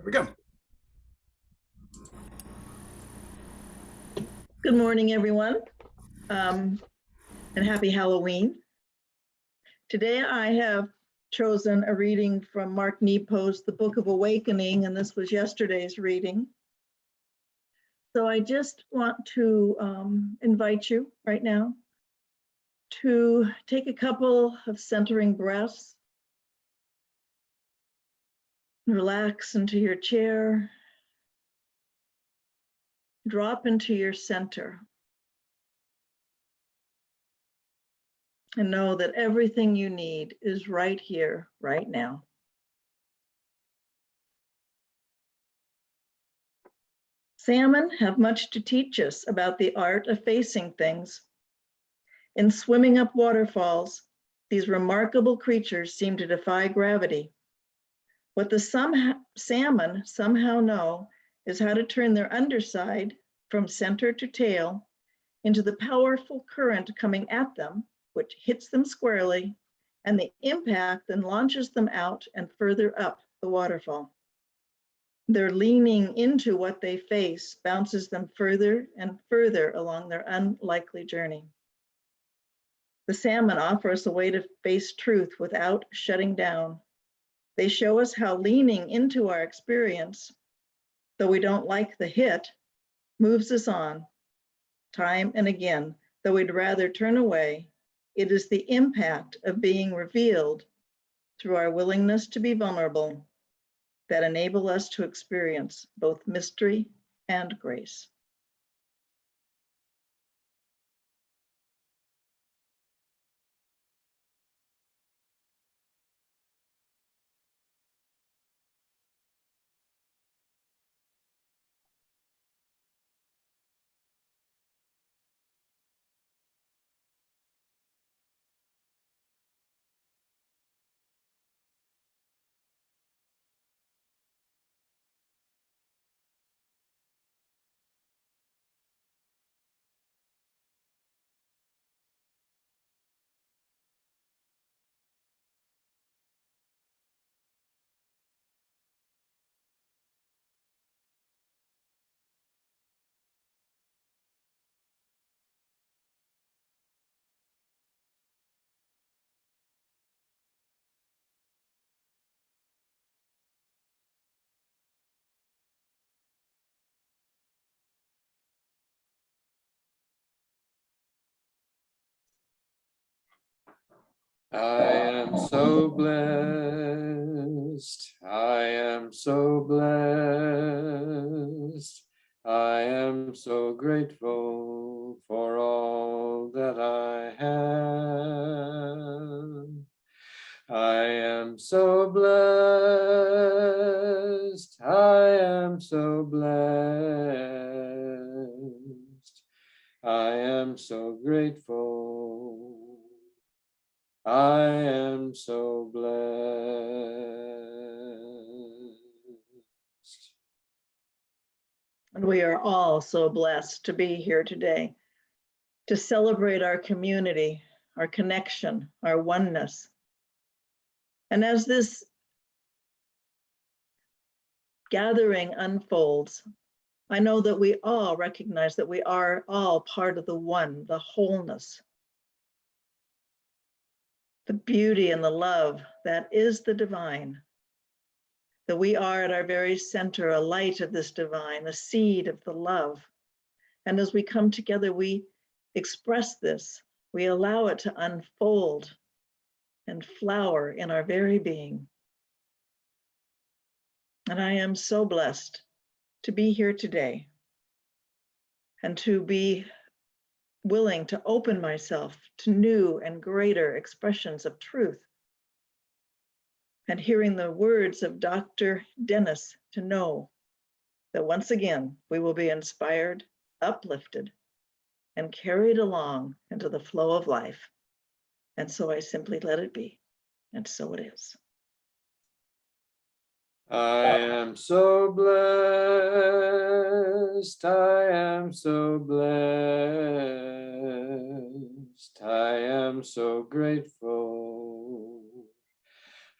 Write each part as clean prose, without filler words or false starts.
we go. Good morning, everyone, and happy Halloween. Today I have chosen a reading from Mark Nepo's The Book of Awakening, and this was yesterday's reading. So I just want to invite you right now to take a couple of centering breaths, relax into your chair, drop into your center, and know that everything you need is right here, right now. Salmon have much to teach us about the art of facing things. In swimming up waterfalls, these remarkable creatures seem to defy gravity. What the salmon somehow know is how to turn their underside from center to tail into the powerful current coming at them, which hits them squarely, and the impact then launches them out and further up the waterfall. Their leaning into what they face bounces them further and further along their unlikely journey. The salmon offer us a way to face truth without shutting down. They show us how leaning into our experience, though we don't like the hit, moves us on time and again, though we'd rather turn away. It is the impact of being revealed through our willingness to be vulnerable that enable us to experience both mystery and grace. I am so blessed. I am so blessed. I am so grateful for all that I have. I am so blessed. I am so blessed. I am so grateful. I am so blessed. And we are all so blessed to be here today, to celebrate our community, our connection, our oneness. And as this gathering unfolds, I know that we all recognize that we are all part of the one, the wholeness, the beauty and the love that is the divine, that we are at our very center, a light of this divine, a seed of the love. And as we come together, we express this, we allow it to unfold and flower in our very being. And I am so blessed to be here today and to be willing to open myself to new and greater expressions of truth. And hearing the words of Dr. Dennis to know that once again, we will be inspired, uplifted, and carried along into the flow of life. And so I simply let it be. And so it is. I am so blessed. I am so blessed. I am so grateful.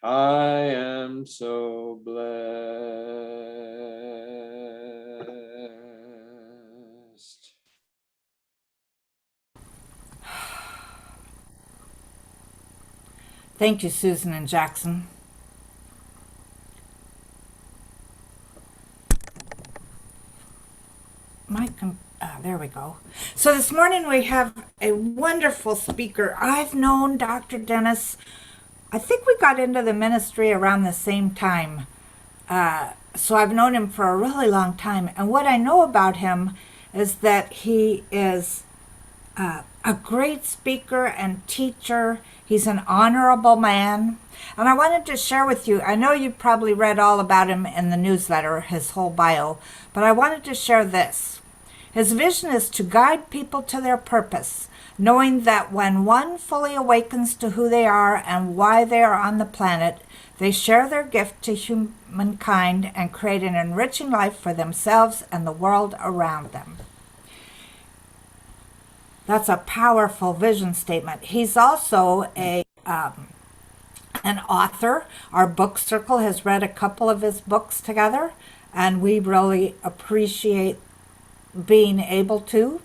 I am so blessed. Thank you, Susan and Jackson. There we go. So this morning we have a wonderful speaker. I've known Dr. Dennis. I think we got into the ministry around the same time. So I've known him for a really long time. And what I know about him is that he is a great speaker and teacher. He's an honorable man. And I wanted to share with you, I know you probably read all about him in the newsletter, his whole bio, but I wanted to share this. His vision is to guide people to their purpose, knowing that when one fully awakens to who they are and why they are on the planet, they share their gift to humankind and create an enriching life for themselves and the world around them. That's a powerful vision statement. He's also an author. Our book circle has read a couple of his books together, and we really appreciate being able to.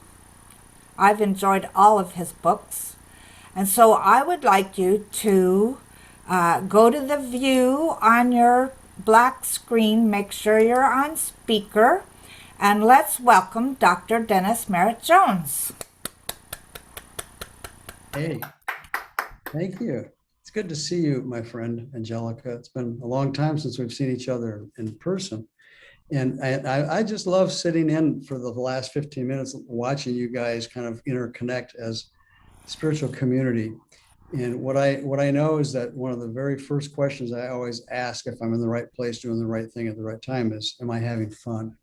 I've enjoyed all of his books. And so I would like you to go to the view on your black screen, make sure you're on speaker, and let's welcome Dr. Dennis Merritt Jones. Hey, thank you. It's good to see you, my friend Angelica. It's been a long time since we've seen each other in person. And I just love sitting in for the last 15 minutes, watching you guys kind of interconnect as spiritual community. And what I know is that one of the very first questions I always ask if I'm in the right place, doing the right thing at the right time is, am I having fun?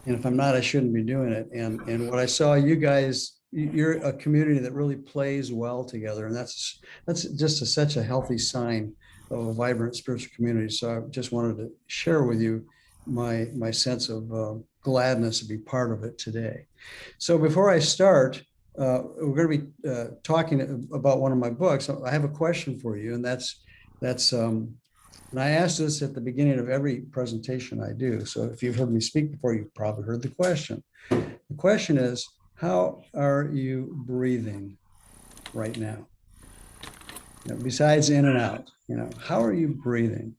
And if I'm not, I shouldn't be doing it. And what I saw, you guys, you're a community that really plays well together. And that's just such a healthy sign of a vibrant spiritual community. So I just wanted to share with you my sense of gladness to be part of it today. So before I start, we're going to be talking about one of my books. I have a question for you, and and I ask this at the beginning of every presentation I do. So if you've heard me speak before, you've probably heard the question. The question is, how are you breathing right now? Besides in and out, how are you breathing?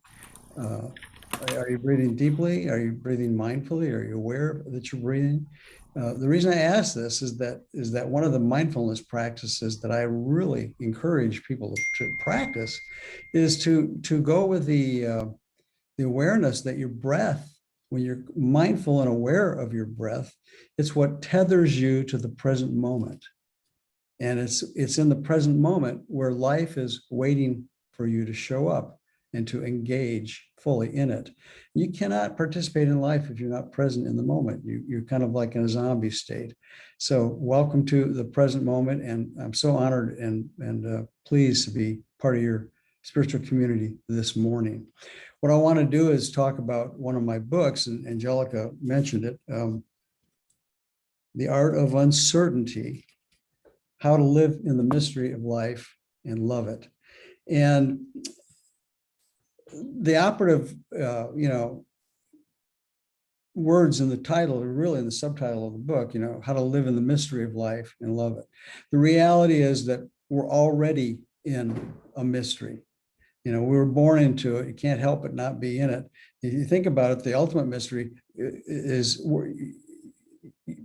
Are you breathing deeply? Are you breathing mindfully? Are you aware that you're breathing? The reason I ask this is that one of the mindfulness practices that I really encourage people to practice is to go with the awareness that your breath, when you're mindful and aware of your breath, it's what tethers you to the present moment. And it's in the present moment where life is waiting for you to show up and to engage fully in it. You cannot participate in life if you're not present in the moment. You're kind of like in a zombie state. So welcome to the present moment. And I'm so honored and pleased to be part of your spiritual community this morning. What I want to do is talk about one of my books, and Angelica mentioned it, The Art of Uncertainty, How to Live in the Mystery of Life and Love It. And the operative, words in the title are really in the subtitle of the book, how to live in the mystery of life and love it. The reality is that we're already in a mystery. We were born into it. You can't help but not be in it. If you think about it, the ultimate mystery is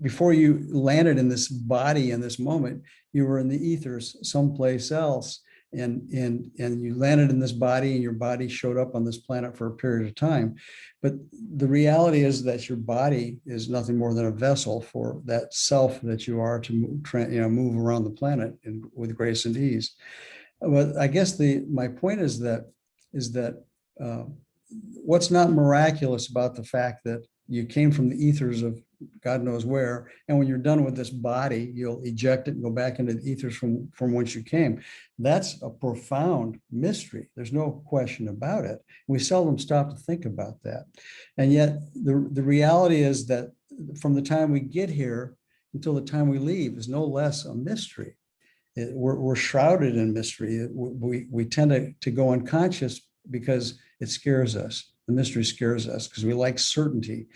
before you landed in this body in this moment, you were in the ethers someplace else. And you landed in this body, and your body showed up on this planet for a period of time. But the reality is that your body is nothing more than a vessel for that self that you are to move around the planet with grace and ease. But I guess my point is that what's not miraculous about the fact that you came from the ethers of God knows where, and when you're done with this body, you'll eject it and go back into the ethers from whence you came. That's a profound mystery. There's no question about it. We seldom stop to think about that. And yet the reality is that from the time we get here until the time we leave is no less a mystery. We're shrouded in mystery. We tend to go unconscious because it scares us. The mystery scares us because we like certainty.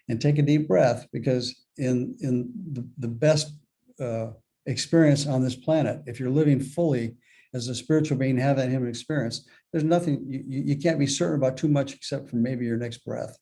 And take a deep breath, because in the best experience on this planet, if you're living fully as a spiritual being, have that human experience, there's nothing, you can't be certain about too much except for maybe your next breath.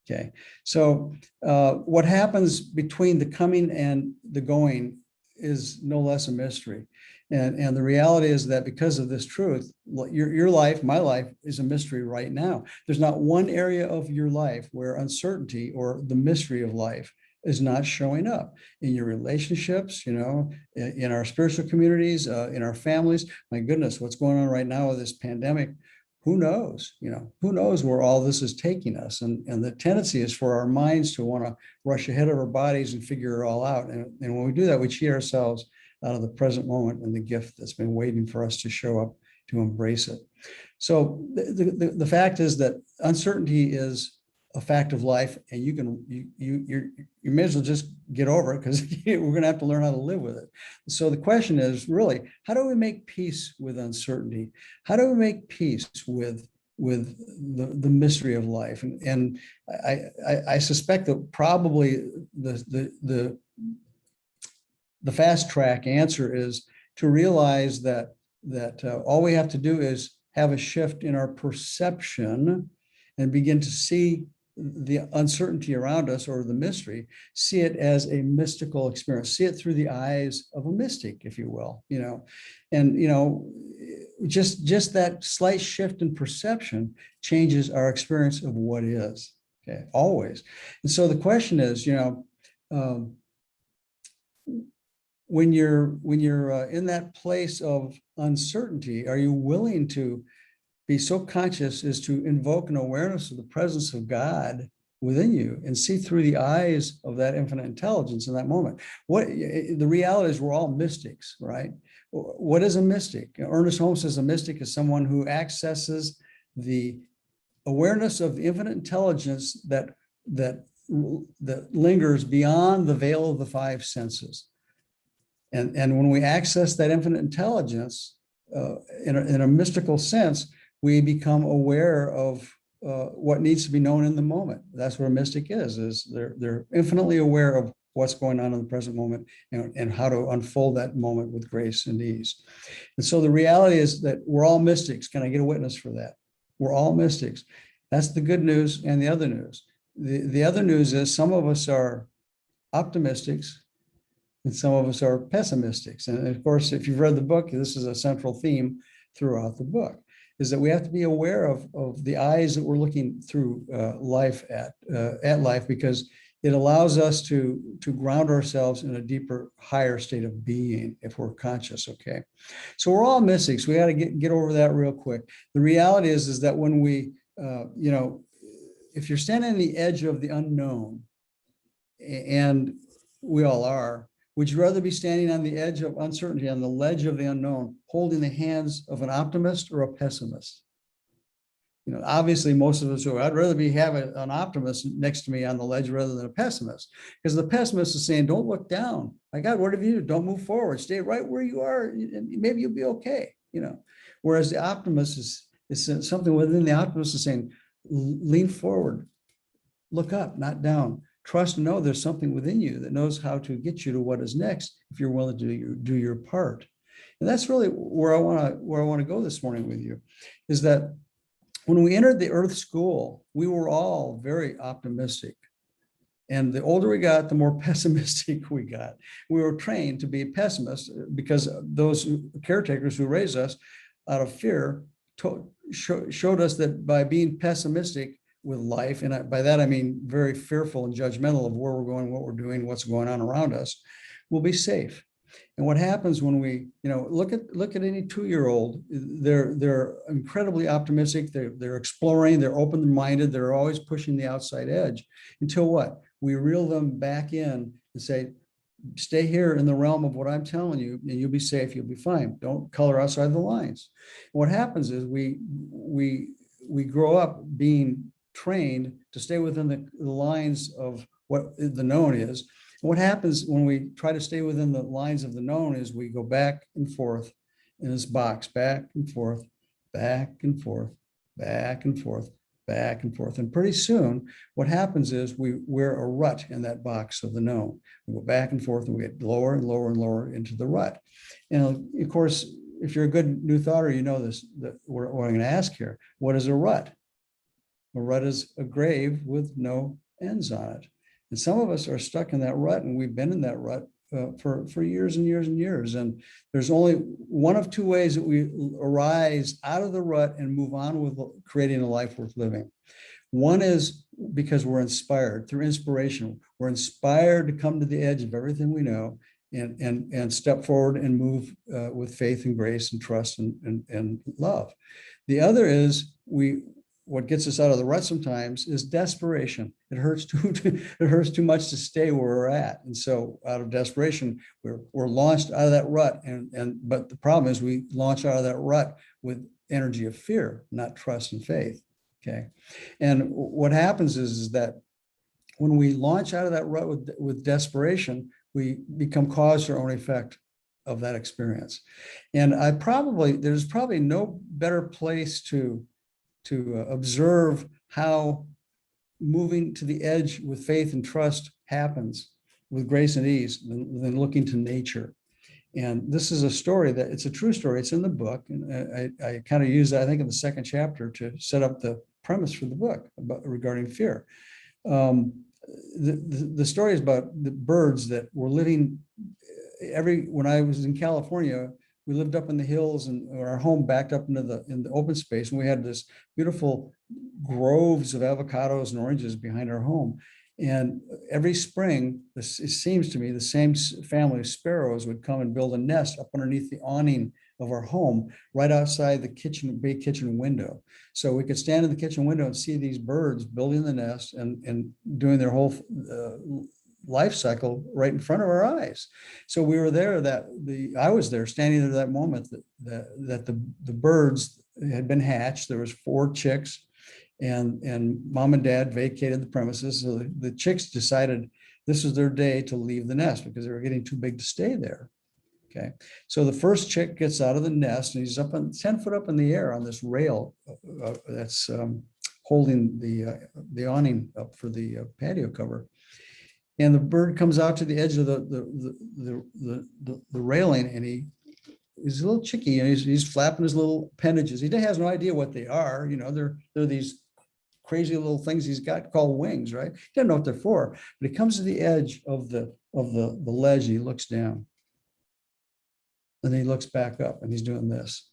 Okay, so what happens between the coming and the going is no less a mystery. And the reality is that because of this truth, your life, my life, is a mystery right now. There's not one area of your life where uncertainty or the mystery of life is not showing up in your relationships, in our spiritual communities, in our families. My goodness, what's going on right now with this pandemic? Who knows? Who knows where all this is taking us? And the tendency is for our minds to want to rush ahead of our bodies and figure it all out. And when we do that, we cheat ourselves out of the present moment and the gift that's been waiting for us to show up, to embrace it. So the fact is that uncertainty is a fact of life, and you may as well just get over it, because we're going to have to learn how to live with it. So the question is really, how do we make peace with uncertainty? How do we make peace with the mystery of life? And I suspect that probably the fast track answer is to realize that all we have to do is have a shift in our perception and begin to see the uncertainty around us, or the mystery, see it as a mystical experience, see it through the eyes of a mystic, if you will, just that slight shift in perception changes our experience of what is, okay, always. And so the question is, when you're in that place of uncertainty, are you willing to be so conscious as to invoke an awareness of the presence of God within you and see through the eyes of that infinite intelligence in that moment? The reality is we're all mystics, right? What is a mystic? Ernest Holmes says a mystic is someone who accesses the awareness of the infinite intelligence that lingers beyond the veil of the five senses. And when we access that infinite intelligence in a mystical sense, we become aware of what needs to be known in the moment. That's what a mystic is they're infinitely aware of what's going on in the present moment and how to unfold that moment with grace and ease. And so the reality is that we're all mystics. Can I get a witness for that? We're all mystics. That's the good news and the other news. The other news is some of us are optimists and some of us are pessimists. And of course, if you've read the book, this is a central theme throughout the book, is that we have to be aware of the eyes that we're looking through life at life, because it allows us to ground ourselves in a deeper, higher state of being if we're conscious, okay? So we're all mystics. We got to get over that real quick. The reality is that when we, if you're standing on the edge of the unknown, and we all are, would you rather be standing on the edge of uncertainty, on the ledge of the unknown, holding the hands of an optimist or a pessimist? Obviously, most of us I'd rather have an optimist next to me on the ledge rather than a pessimist, because the pessimist is saying, don't look down. My God, what have you? Don't move forward. Stay right where you are, and maybe you'll be okay. Whereas the optimist is something within the optimist is saying, lean forward, look up, not down. Trust and know there's something within you that knows how to get you to what is next if you're willing to do your part. And that's really where I want to go this morning with you, is that when we entered the Earth School, we were all very optimistic. And the older we got, the more pessimistic we got. We were trained to be pessimists because those caretakers who raised us out of fear showed us that by being pessimistic with life, and by that I mean very fearful and judgmental of where we're going, what we're doing, what's going on around us, we'll be safe. And what happens when we, look at any 2-year-old, they're incredibly optimistic, they're exploring, they're open-minded, they're always pushing the outside edge, until what? We reel them back in and say, stay here in the realm of what I'm telling you, and you'll be safe, you'll be fine. Don't color outside the lines. And what happens is we grow up being trained to stay within the lines of what the known is. And what happens when we try to stay within the lines of the known is we go back and forth in this box, back and forth, back and forth, back and forth, back and forth. And pretty soon, what happens is we wear a rut in that box of the known. We go back and forth and we get lower and lower and lower into the rut. And of course, if you're a good new thoughter, you know this, that what I'm going to ask here. What is a rut? A rut is a grave with no ends on it. And some of us are stuck in that rut, and we've been in that rut for years and years and years. And there's only one of two ways that we arise out of the rut and move on with creating a life worth living. One is because we're inspired through inspiration. We're inspired to come to the edge of everything we know and step forward and move with faith and grace and trust and love. The other is what gets us out of the rut sometimes is desperation. It hurts too much to stay where we're at. And so out of desperation, we're launched out of that rut. But the problem is we launch out of that rut with energy of fear, not trust and faith. Okay. And what happens is that when we launch out of that rut with desperation, we become cause or own effect of that experience. And there's probably no better place to observe how moving to the edge with faith and trust happens with grace and ease than looking to nature. And this is a story that it's a true story. It's in the book. And I kind of use that, I think, in the second chapter to set up the premise for the book regarding fear. The story is about the birds that were living when I was in California, we lived up in the hills and our home backed up in the open space. And we had this beautiful groves of avocados and oranges behind our home. And every spring, it seems to me, the same family of sparrows would come and build a nest up underneath the awning of our home, right outside the big kitchen window. So we could stand in the kitchen window and see these birds building the nest and doing their whole life cycle right in front of our eyes. So we were there I was there standing there that moment that the birds had been hatched. There was 4 chicks. And mom and dad vacated the premises. So the chicks decided this was their day to leave the nest because they were getting too big to stay there. Okay. So the first chick gets out of the nest and he's up on 10 foot up in the air on this rail that's holding the awning up for the patio cover. And the bird comes out to the edge of the railing, and he's a little chicky, and he's flapping his little appendages. He has no idea what they are. You know, they're these crazy little things he's got called wings, right? He doesn't know what they're for. But he comes to the edge of the ledge, and he looks down. And then he looks back up, and he's doing this.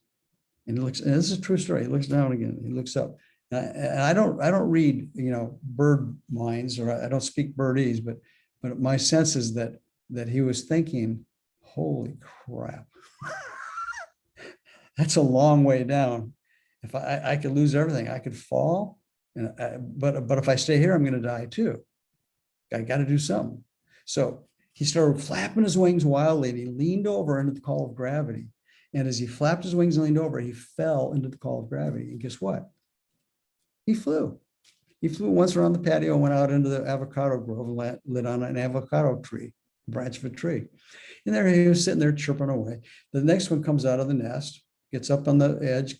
And he looks, and this is a true story. He looks down again, he looks up. And I don't read, bird minds, or I don't speak birdese, but my sense is that he was thinking, holy crap. That's a long way down. If I could lose everything, I could fall. But if I stay here, I'm going to die too. I got to do something. So he started flapping his wings wildly, and he leaned over into the call of gravity. And as he flapped his wings and leaned over, he fell into the call of gravity. And guess what? He flew. He flew once around the patio and went out into the avocado grove and lit on an avocado tree, branch of a tree. And there he was sitting there chirping away. The next one comes out of the nest, gets up on the edge,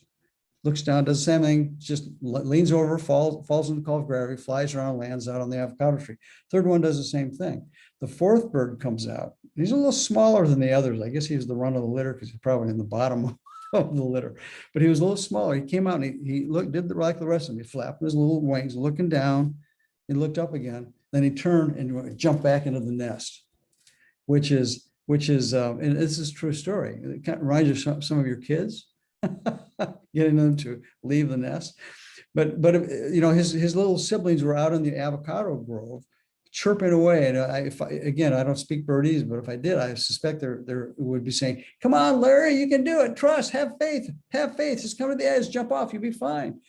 looks down, does the same thing, just leans over, falls in the call of gravity, flies around, lands out on the avocado tree. Third one does the same thing. The fourth bird comes out. He's a little smaller than the others. I guess he was the run of the litter because he's probably in the bottom of the litter, but he was a little smaller. He came out and he did like the rest of them. He flapped his little wings, looking down. He looked up again. Then he turned and jumped back into the nest, which is, and this is a true story. It kind of reminds you of some of your kids, getting them to leave the nest. But his little siblings were out in the avocado grove, chirping away. And I don't speak birdese, but if I did, I suspect they would be saying, "Come on, Larry, you can do it. Trust, have faith, just come to the edge, jump off, you'll be fine."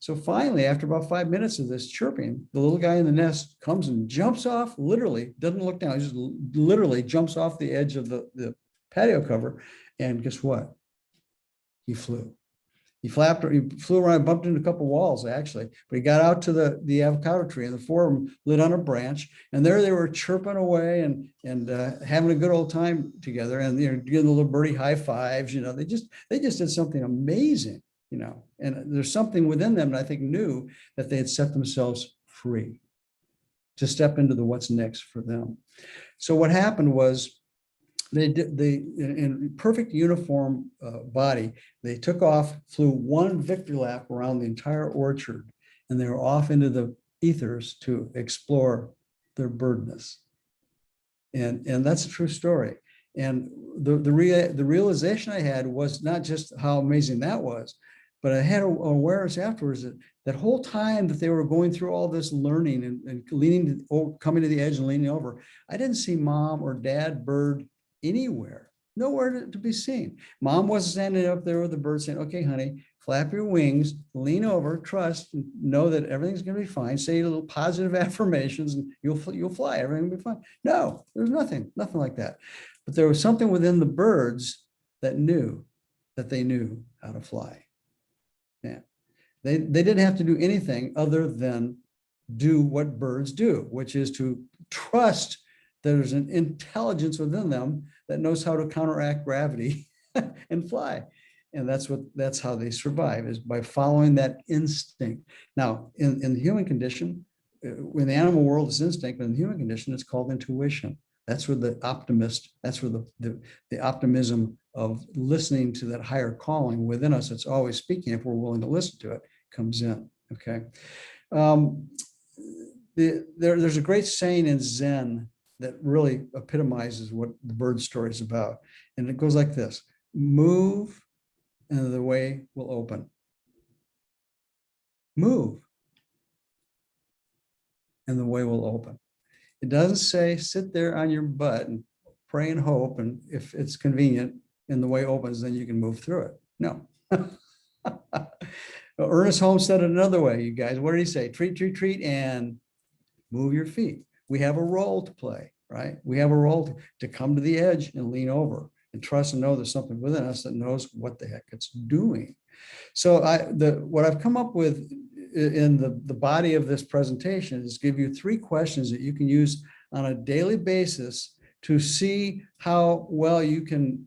So finally, after about 5 minutes of this chirping, the little guy in the nest comes and jumps off, literally, doesn't look down, he just literally jumps off the edge of the patio cover. And guess what? He flew. He flew around, bumped into a couple walls actually, but he got out to the avocado tree, and the 4 of them lit on a branch, and there they were chirping away and having a good old time together, and giving the little birdie high fives. They just did something amazing, and there's something within them that I think knew that they had set themselves free to step into the what's next for them. So what happened was they did in perfect uniform body. They took off, flew one victory lap around the entire orchard, and they were off into the ethers to explore their birdness. And that's a true story. And the realization I had was not just how amazing that was, but I had awareness afterwards that that whole time that they were going through all this learning and leaning, coming to the edge and leaning over, I didn't see mom or dad bird anywhere, nowhere to be seen. Mom wasn't standing up there with the bird saying, okay, honey, flap your wings, lean over, trust, and know that everything's going to be fine. Say a little positive affirmations and you'll fly, everything will be fine. No, there's nothing like that. But there was something within the birds that knew that they knew how to fly. Yeah. They didn't have to do anything other than do what birds do, which is to trust there's an intelligence within them that knows how to counteract gravity and fly. And that's how they survive, is by following that instinct. Now, in the human condition, in the animal world it's instinct, but in the human condition, it's called intuition. That's where the optimist, that's where the optimism of listening to that higher calling within us, it's always speaking, if we're willing to listen to it, comes in. Okay. There's a great saying in Zen that really epitomizes what the bird story is about. And it goes like this: move and the way will open. Move and the way will open. It doesn't say sit there on your butt and pray and hope, and if it's convenient and the way opens, then you can move through it. No. Ernest Holmes said it another way, you guys. What did he say? Treat, treat, treat, and move your feet. We have a role to play, right? We have a role to come to the edge and lean over and trust and know there's something within us that knows what the heck it's doing. So what I've come up with in the body of this presentation is give you 3 questions that you can use on a daily basis to see how well you can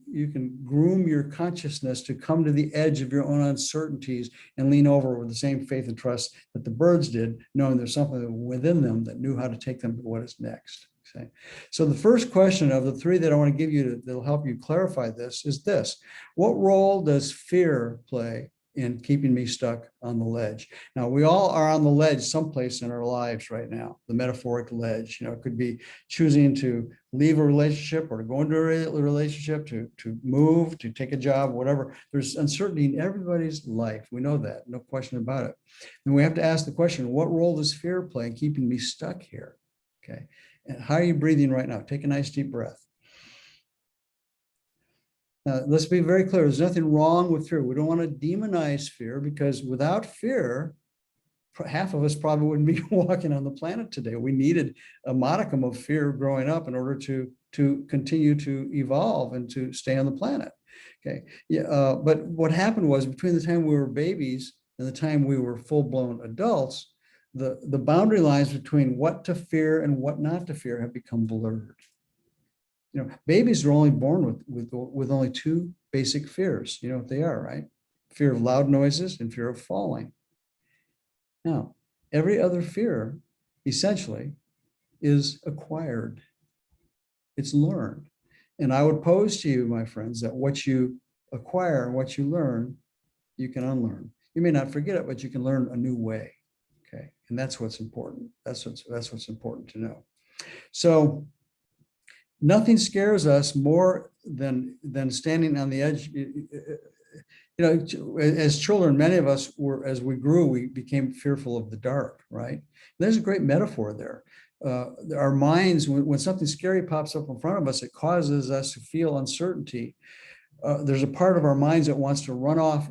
groom your consciousness to come to the edge of your own uncertainties and lean over with the same faith and trust that the birds did, knowing there's something within them that knew how to take them to what is next. Okay. So the first question of the 3 that I want to give you that'll help you clarify this is this: what role does fear play in keeping me stuck on the ledge? Now, we all are on the ledge someplace in our lives right now, the metaphoric ledge. It could be choosing to leave a relationship or to go into a relationship, to move, to take a job, whatever. There's uncertainty in everybody's life. We know that, no question about it. And we have to ask the question, what role does fear play in keeping me stuck here? Okay. And how are you breathing right now? Take a nice deep breath. Now, let's be very clear. There's nothing wrong with fear. We don't want to demonize fear, because without fear, half of us probably wouldn't be walking on the planet today. We needed a modicum of fear growing up in order to continue to evolve and to stay on the planet. Okay. Yeah. But what happened was, between the time we were babies and the time we were full-blown adults, the boundary lines between what to fear and what not to fear have become blurred. Babies are only born with only 2 basic fears. You know what they are, right? Fear of loud noises and fear of falling. Now, every other fear essentially is acquired. It's learned. And I would pose to you, my friends, that what you acquire and what you learn, you can unlearn. You may not forget it, but you can learn a new way. Okay. And that's what's important. That's what's important to know. So nothing scares us more than standing on the edge. As children, many of us were, as we grew, we became fearful of the dark, right? There's a great metaphor there. Our minds, when something scary pops up in front of us, it causes us to feel uncertainty. There's a part of our minds that wants to run off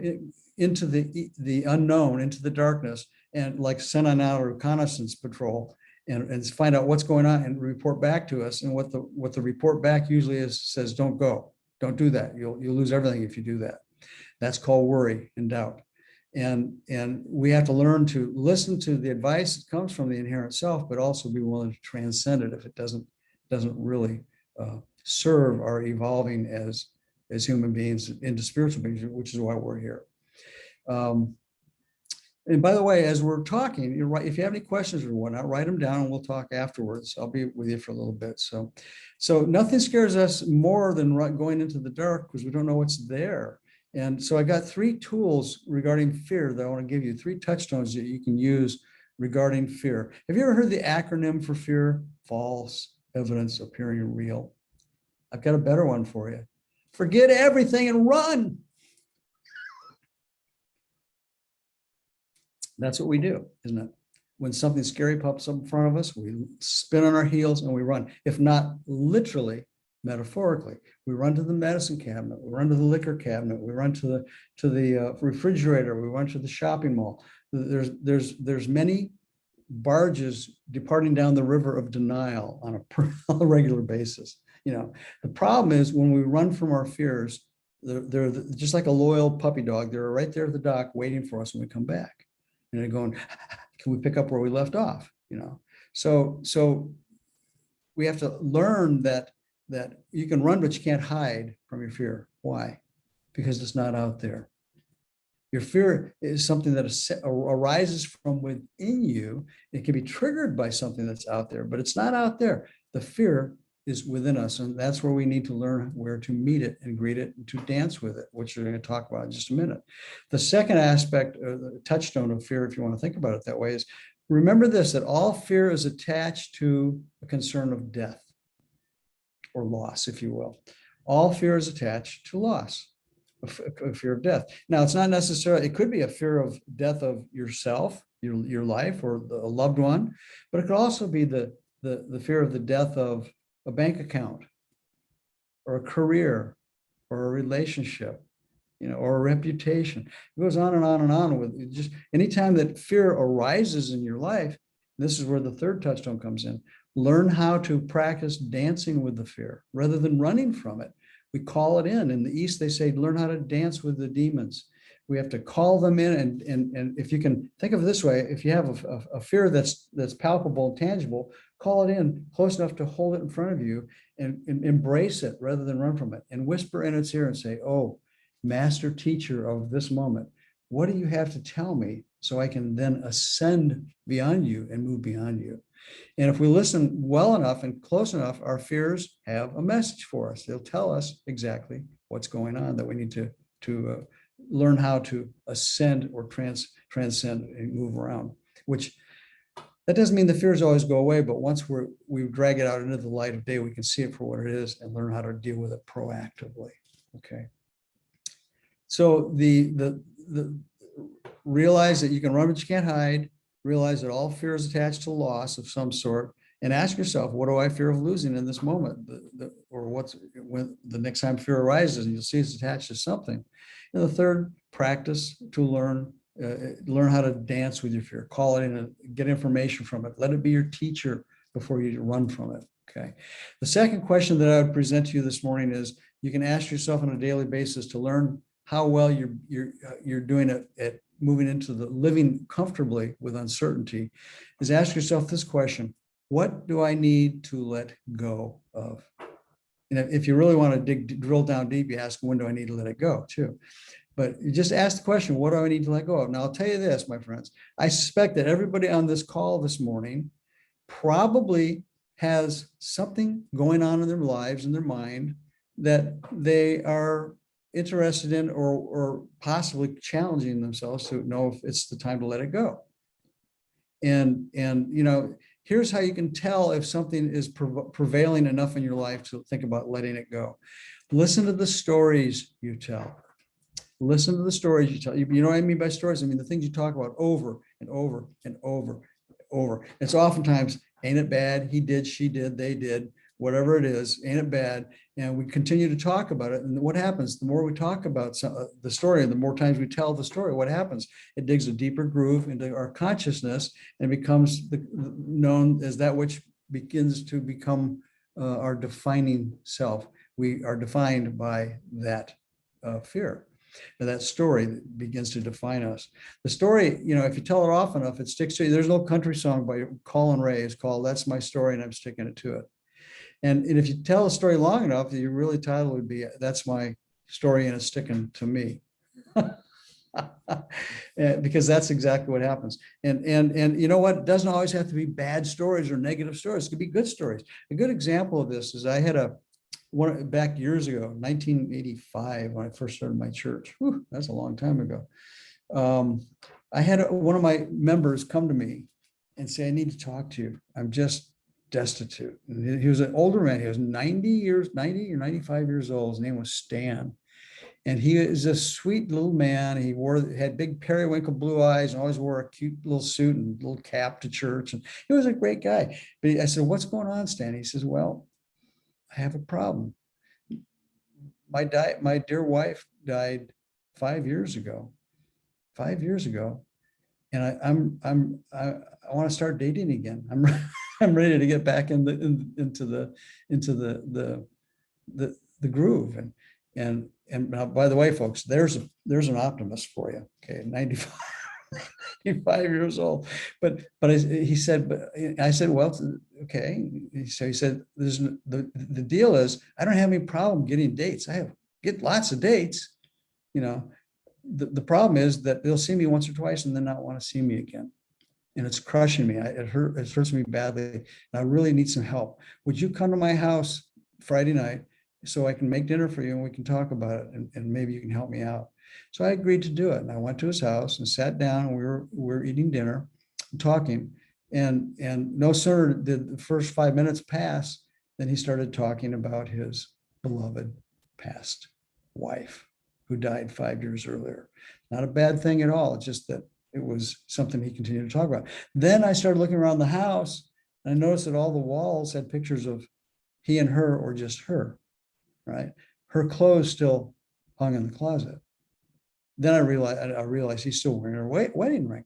into the unknown, into the darkness, and like send on out a reconnaissance patrol and find out what's going on and report back to us. And what the report back usually says, don't go, don't do that. You'll lose everything if you do that. That's called worry and doubt. And we have to learn to listen to the advice that comes from the inherent self, but also be willing to transcend it if it doesn't really serve our evolving as human beings into spiritual beings, which is why we're here. And by the way, as we're talking, you're right. If you have any questions or whatnot, write them down and we'll talk afterwards. I'll be with you for a little bit. So nothing scares us more than going into the dark because we don't know what's there. And so I got 3 tools regarding fear that I want to give you, 3 touchstones that you can use regarding fear. Have you ever heard the acronym for fear? False evidence appearing real. I've got a better one for you. Forget everything and run. That's what we do, isn't it? When something scary pops up in front of us, we spin on our heels and we run. If not literally, metaphorically, we run to the medicine cabinet, we run to the liquor cabinet, we run to the refrigerator, we run to the shopping mall. There's many barges departing down the river of denial on a regular basis. The problem is when we run from our fears, they're just like a loyal puppy dog. They're right there at the dock waiting for us when we come back. And they're going, can we pick up where we left off? So we have to learn that you can run, but you can't hide from your fear. Why? Because it's not out there. Your fear is something that arises from within you. It can be triggered by something that's out there, but it's not out there. The fear is within us, and that's where we need to learn where to meet it and greet it and to dance with it, which we're going to talk about in just a minute. The second aspect, or the touchstone of fear, if you want to think about it that way, is remember this, that all fear is attached to a concern of death or loss, if you will. All fear is attached to loss, a fear of death. Now, it's not necessarily, it could be a fear of death of yourself, your life, or a loved one, but it could also be the fear of the death of a bank account or a career or a relationship, or a reputation. It goes on and on and on with just anytime that fear arises in your life. This is where the third touchstone comes in. Learn how to practice dancing with the fear rather than running from it. We call it in. In the East, they say, learn how to dance with the demons. We have to call them in. And if you can think of it this way, if you have a fear that's palpable and tangible, call it in close enough to hold it in front of you and embrace it rather than run from it, and whisper in its ear and say, oh, master teacher of this moment, what do you have to tell me so I can then ascend beyond you and move beyond you? And if we listen well enough and close enough, our fears have a message for us. They'll tell us exactly what's going on that we need to learn how to ascend or transcend and move around, which that doesn't mean the fears always go away, but once we drag it out into the light of day, we can see it for what it is and learn how to deal with it proactively. Okay. So the realize that you can run, but you can't hide. Realize that all fear is attached to loss of some sort, and ask yourself, what do I fear of losing in this moment? Or when the next time fear arises, and you'll see it's attached to something. And the third, practice to learn how to dance with your fear. Call it in and get information from it. Let it be your teacher before you run from it. Okay. The second question that I would present to you this morning is, you can ask yourself on a daily basis to learn how well you're doing at moving into the living comfortably with uncertainty, is ask yourself this question: what do I need to let go of? And if you really want to drill down deep, you ask, when do I need to let it go too? But you just ask the question, what do I need to let go of? Now, I'll tell you this, my friends, I suspect that everybody on this call this morning probably has something going on in their lives, in their mind, that they are interested in or possibly challenging themselves to know if it's the time to let it go. And here's how you can tell if something is prevailing enough in your life to think about letting it go. Listen to the stories you tell. Listen to the stories you tell. You know what I mean by stories? I mean the things you talk about over and over and over and over. It's oftentimes, ain't it bad? He did, she did, they did, whatever it is, ain't it bad? And we continue to talk about it. And what happens? The more we talk about the story, and the more times we tell the story, what happens? It digs a deeper groove into our consciousness and becomes known as that which begins to become our defining self. We are defined by that fear. And that story that begins to define us. The story, if you tell it often enough, it sticks to you. There's an old country song by Colin Ray. It's called "That's My Story and I'm Sticking It to It." And if you tell a story long enough, your really title would be "That's My Story and It's Sticking to Me." Because that's exactly what happens. And you know what? It doesn't always have to be bad stories or negative stories. It could be good stories. A good example of this is I had one back years ago, 1985, when I first started my church. Whew, that's a long time ago. I had one of my members come to me and say, I need to talk to you. I'm just destitute. And he was an older man. He was 90 or 95 years old. His name was Stan. And he is a sweet little man. He had big periwinkle blue eyes and always wore a cute little suit and little cap to church. And he was a great guy. But I said, what's going on, Stan? He says, well, I have a problem. My dear wife died 5 years ago. 5 years ago. And I want to start dating again. I'm ready to get back into the groove. And now, by the way, folks, there's an optimist for you. Okay, 95 years old. But he said, but I said, well, okay. So he said, the deal is I don't have any problem getting dates. Get lots of dates, you know. The problem is that they'll see me once or twice and then not want to see me again. And it's crushing me. It hurts me badly. And I really need some help. Would you come to my house Friday night so I can make dinner for you and we can talk about it and maybe you can help me out? So I agreed to do it. And I went to his house and sat down and we were eating dinner and talking. And no sooner did the first 5 minutes pass than he started talking about his beloved past wife, who died 5 years earlier. Not a bad thing at all. It's just that it was something he continued to talk about. Then I started looking around the house and I noticed that all the walls had pictures of he and her or just her, right? Her clothes still hung in the closet. Then I realized he's still wearing her wedding ring.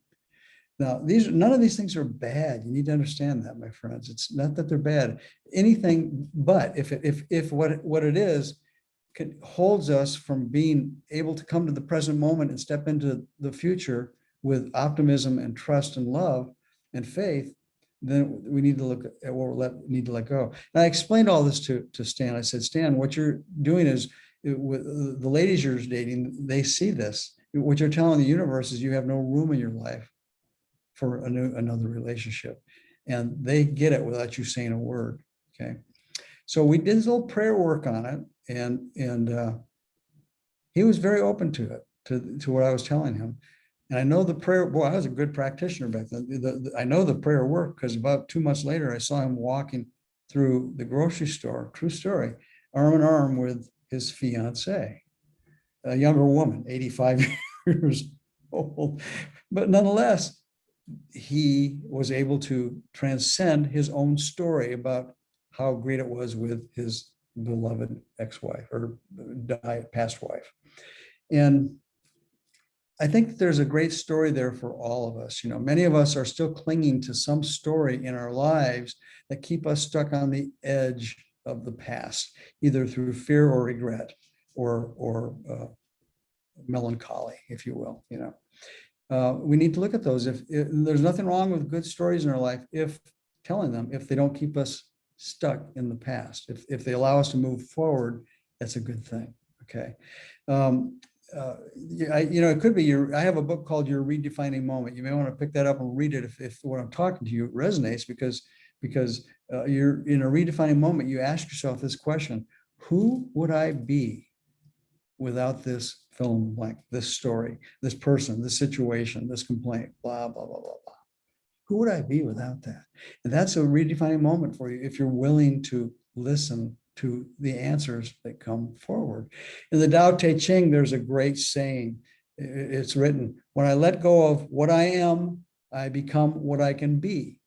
Now, none of these things are bad. You need to understand that, my friends. It's not that they're bad. Anything but if what it is holds us from being able to come to the present moment and step into the future with optimism and trust and love and faith, then we need to look at what we need to let go. And I explained all this to Stan. I said, Stan, what you're doing is, with the ladies you're dating, they see this. What you're telling the universe is you have no room in your life for another relationship. And they get it without you saying a word, okay? So we did this little prayer work on it. And he was very open to it, to what I was telling him. And I know the prayer, boy, I was a good practitioner back then. I know the prayer worked because about 2 months later, I saw him walking through the grocery store, true story, arm in arm with his fiancée, a younger woman, 85 years old. But nonetheless, he was able to transcend his own story about how great it was with his beloved ex-wife or past wife. And I think there's a great story there for all of us. You know, many of us are still clinging to some story in our lives that keep us stuck on the edge of the past, either through fear or regret or melancholy, if you will. You know, we need to look at those. If there's nothing wrong with good stories in our life, if telling them, if they don't keep us stuck in the past, if they allow us to move forward, that's a good thing. Okay. It could be I have a book called Your Redefining Moment. You may want to pick that up and read it if what I'm talking to you resonates, because you're in a redefining moment. You ask yourself this question: who would I be without this film, like this story, this person, this situation, this complaint, blah, blah, blah, blah, blah. Who would I be without that? And that's a redefining moment for you if you're willing to listen to the answers that come forward. In the Tao Te Ching, there's a great saying. It's written, when I let go of what I am, I become what I can be.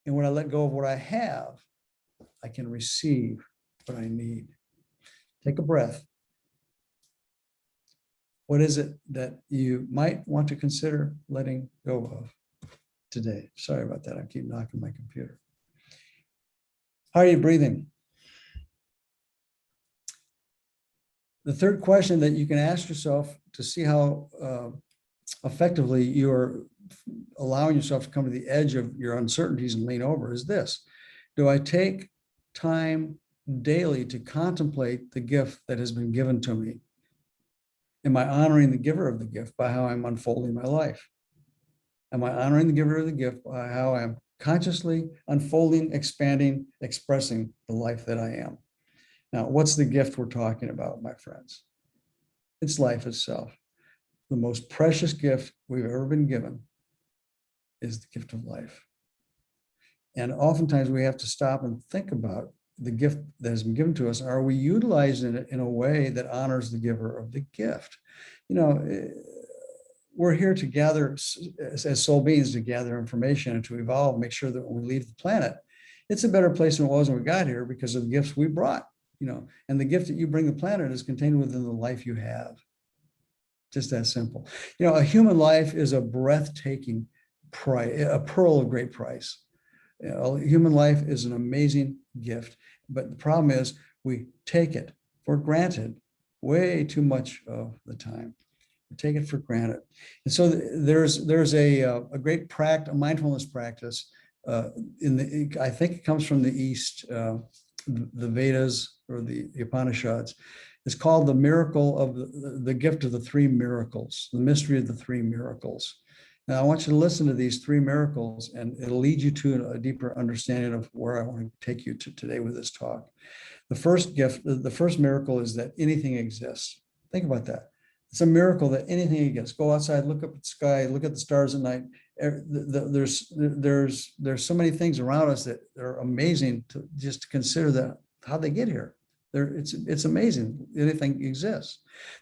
And when I let go of what I have, I can receive what I need. Take a breath. What is it that you might want to consider letting go of today? Sorry about that. I keep knocking my computer. How are you breathing? The third question that you can ask yourself to see how effectively you're allowing yourself to come to the edge of your uncertainties and lean over is this: do I take time daily to contemplate the gift that has been given to me Am I honoring the giver of the gift by how I'm unfolding my life? Am I honoring the giver of the gift by how I'm consciously unfolding, expanding, expressing the life that I am? Now, what's the gift we're talking about, my friends? It's life itself. The most precious gift we've ever been given is the gift of life. And oftentimes we have to stop and think about the gift that has been given to us. Are we utilizing it in a way that honors the giver of the gift? You know, we're here to gather, as soul beings, to gather information and to evolve, make sure that when we leave the planet, it's a better place than it was when we got here because of the gifts we brought, you know, and the gift that you bring the planet is contained within the life you have. Just that simple. You know, a human life is a breathtaking price, a pearl of great price. You know, human life is an amazing gift, but the problem is we take it for granted way too much of the time. We take it for granted. And so there's a great practice, a mindfulness practice I think it comes from the East, the Vedas or the Upanishads. It's called the miracle of the gift of the three miracles, the mystery of the three miracles. Now, I want you to listen to these three miracles, and it'll lead you to a deeper understanding of where I want to take you to today with this talk. The first gift, the first miracle is that anything exists. Think about that. It's a miracle that anything exists. Go outside, look up at the sky, look at the stars at night. There's so many things around us that are amazing to just to consider that how they get here. It's amazing. Anything exists.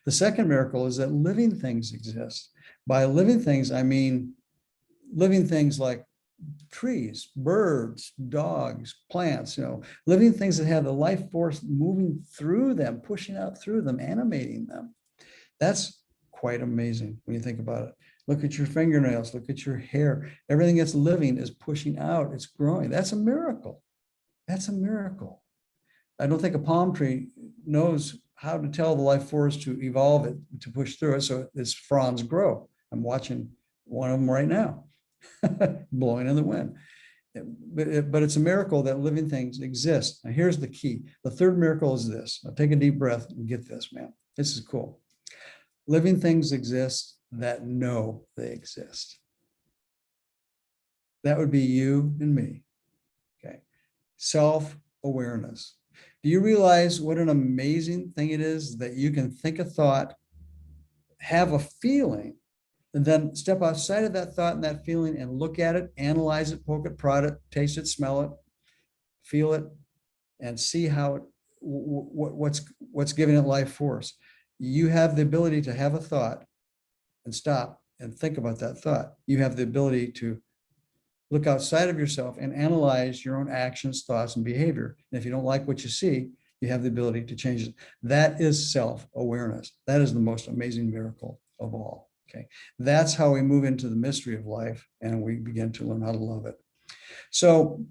The second miracle is that living things exist. By living things, I mean living things like trees, birds, dogs, plants, you know, living things that have the life force moving through them, pushing out through them, animating them. That's quite amazing when you think about it. Look at your fingernails, look at your hair. Everything that's living is pushing out, it's growing. That's a miracle. That's a miracle. I don't think a palm tree knows how to tell the life force to evolve it, to push through it so its fronds grow. I'm watching one of them right now, blowing in the wind. But it's a miracle that living things exist. Now, here's the key. The third miracle is this. Now, take a deep breath and get this, man. This is cool. Living things exist that know they exist. That would be you and me. Okay. Self-awareness. Do you realize what an amazing thing it is that you can think a thought, have a feeling, and then step outside of that thought and that feeling and look at it, analyze it, poke it, prod it, taste it, smell it, feel it, and see how it, what's giving it life force. You have the ability to have a thought and stop and think about that thought. You have the ability to look outside of yourself and analyze your own actions, thoughts, and behavior. And if you don't like what you see, you have the ability to change it. That is self-awareness. That is the most amazing miracle of all. Okay, that's how we move into the mystery of life and we begin to learn how to love it. So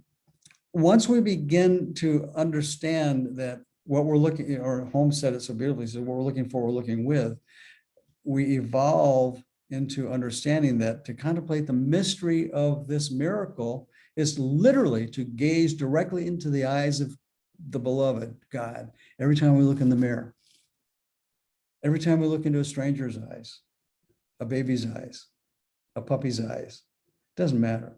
once we begin to understand that what we're looking, or Holmes said it so beautifully, so what we're looking for, we're looking with, we evolve into understanding that to contemplate the mystery of this miracle is literally to gaze directly into the eyes of the beloved God every time we look in the mirror, every time we look into a stranger's eyes, a baby's eyes, a puppy's eyes, doesn't matter.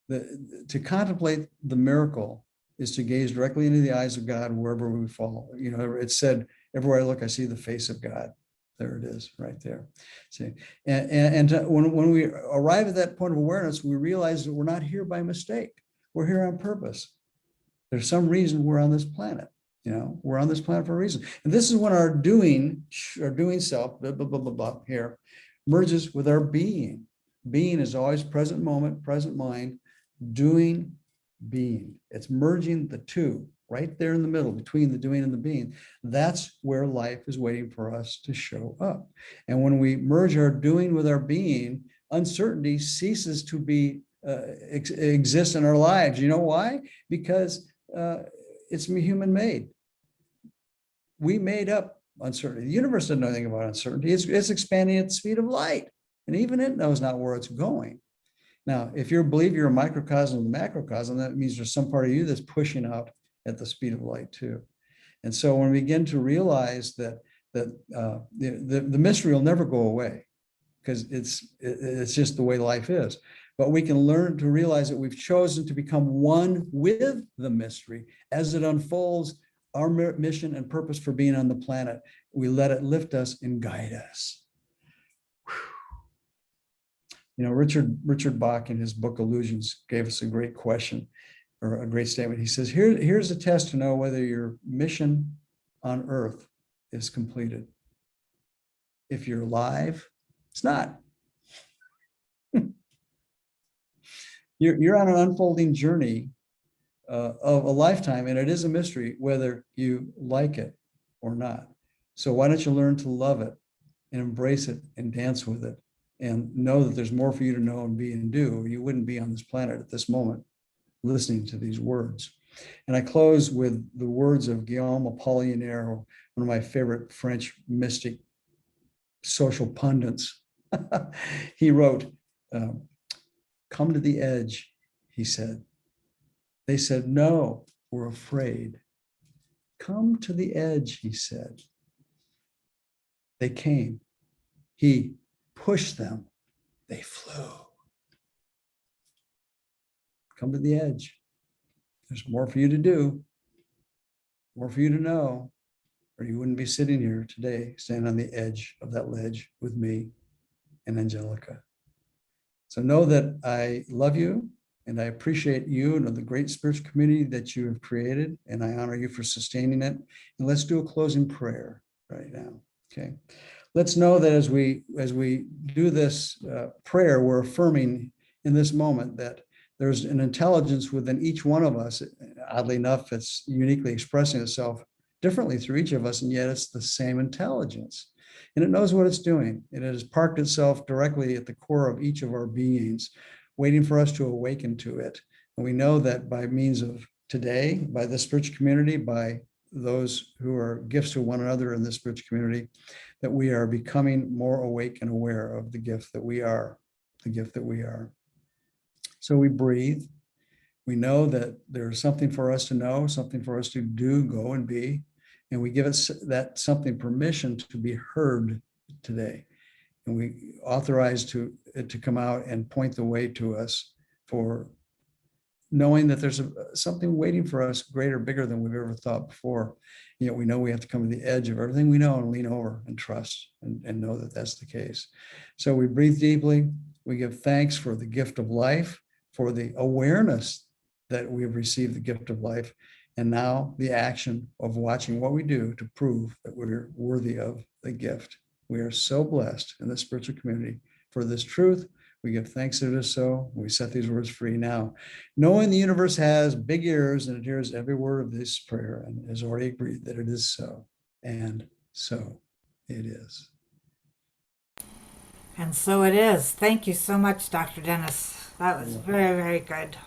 To contemplate the miracle is to gaze directly into the eyes of God wherever we fall. You know, it said, everywhere I look, I see the face of God. There it is, right there. See, when we arrive at that point of awareness, we realize that we're not here by mistake. We're here on purpose. There's some reason we're on this planet. You know, we're on this planet for a reason. And this is when our doing self, blah, blah, blah, blah, blah, here, merges with our being. Being is always present moment, present mind, doing, being. It's merging the two right there in the middle between the doing and the being. That's where life is waiting for us to show up. And when we merge our doing with our being, uncertainty ceases to be exist in our lives. You know why? Because it's human made. We made up uncertainty. The universe doesn't know anything about uncertainty. It's expanding at the speed of light. And even it knows not where it's going. Now, if you believe you're a microcosm of the macrocosm, that means there's some part of you that's pushing out at the speed of light too. And so when we begin to realize that that the mystery will never go away, because it's just the way life is. But we can learn to realize that we've chosen to become one with the mystery as it unfolds our mission and purpose for being on the planet. We let it lift us and guide us. You know, Richard Bach in his book Illusions gave us a great question, or a great statement. He says, here's a test to know whether your mission on earth is completed. If you're alive, it's not. You're on an unfolding journey of a lifetime, and it is a mystery whether you like it or not. So why don't you learn to love it and embrace it and dance with it, and know that there's more for you to know and be and do, or you wouldn't be on this planet at this moment listening to these words. And I close with the words of Guillaume Apollinaire, one of my favorite French mystic social pundits. He wrote, "Come to the edge," he said. They said, "No, we're afraid." "Come to the edge," he said. They came. He pushed them. They flew. Come to the edge. There's more for you to do, more for you to know, or you wouldn't be sitting here today, standing on the edge of that ledge with me and Angelica. So know that I love you, and I appreciate you and the great spiritual community that you have created, and I honor you for sustaining it. And let's do a closing prayer right now. Okay. Let's know that as we do this prayer, we're affirming in this moment that there's an intelligence within each one of us. Oddly enough, it's uniquely expressing itself differently through each of us, and yet it's the same intelligence. And it knows what it's doing. It has parked itself directly at the core of each of our beings, waiting for us to awaken to it. And we know that by means of today, by the spiritual community, by those who are gifts to one another in the spiritual community, that we are becoming more awake and aware of the gift that we are, the gift that we are. So we breathe. We know that there's something for us to know, something for us to do, go and be, and we give it that something permission to be heard today. And we authorize it to come out and point the way to us, for knowing that there's something waiting for us greater, bigger than we've ever thought before. Yet we know we have to come to the edge of everything we know and lean over and trust and know that that's the case. So we breathe deeply. We give thanks for the gift of life, for the awareness that we have received the gift of life, and now the action of watching what we do to prove that we're worthy of the gift. We are so blessed in the spiritual community for this truth. We give thanks that it is so. We set these words free now, knowing the universe has big ears and it hears every word of this prayer and has already agreed that it is so. And so it is. And so it is. Thank you so much, Dr. Dennis. That was very, very good.